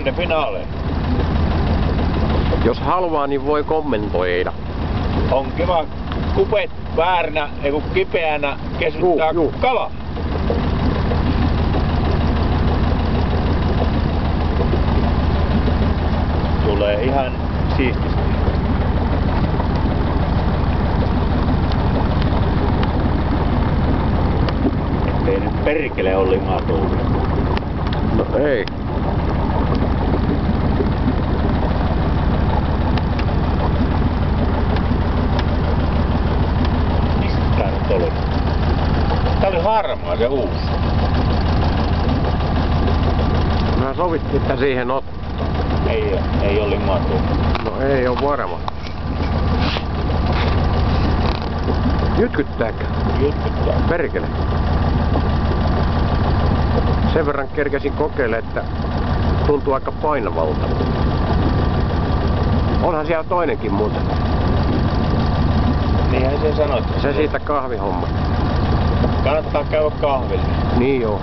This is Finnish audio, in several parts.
Grande Finale. Jos haluaa, niin voi kommentoida. On kiva kupet vääränä, ei kun kipeänä kesyttää kala. Tulee ihan siististi. Ettei nyt perkele ole limatuu. No ei. Mistä tää nyt oli? Tää oli harmaa se uusi. Mä sovittiin, että siihen ot. Ei ole limatuu. No ei oo varma. Jytkyttääkö? Jytkyttää. Perkele. Sen verran kerkesin kokeile, että tuntuu aika painavalta. Onhan siellä toinenkin muuten. Niinhän se sanoit. Se siitä kahvihomma. Kannattaa käydä kahville. Niin joo.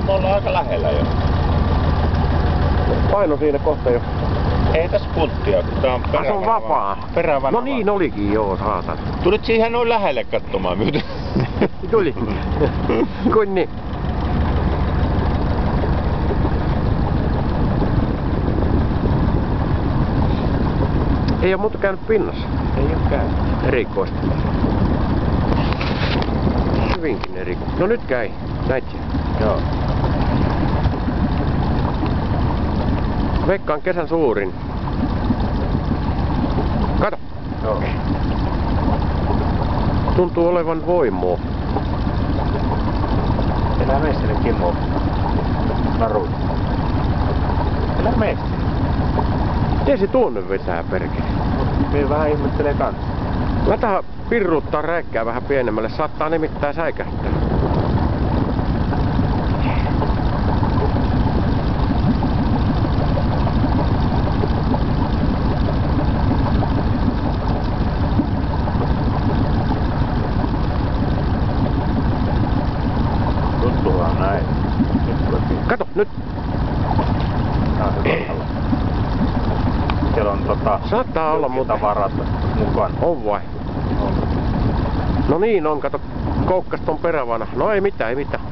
Me ollaan aika lähellä jo. Paino siinä kohta jo. Ei tässä punttia, kun tää on Se on vapaa. Perävana. No niin olikin, joo, saatan. Tulit siihen noin lähelle katsomaan myötä. Tuli. Kuin niin. Ei oo muuta käynyt pinnassa. Ei oo käynyt. Erikoista. Hyvinkin erikoista. No nyt käy. Näitkö? Joo. Veikkaan kesän suurin. Kato. Joo. Tuntuu olevan voimaa. Elää meisteri Kimmo. Naru. Elää meisteri. Miten se tuonne vetää perkele? Me vähän ihmettelee kans. Lataa pirruuttaa räikkää vähän pienemmälle. Saattaa nimittäin säikähtää. Tuntuuhan näin. Kato, nyt! Siellä on saattaa olla muuta tavarat mukana. On vai? On. No niin on, kato, koukkas ton perävana. No ei mitään, ei mitään.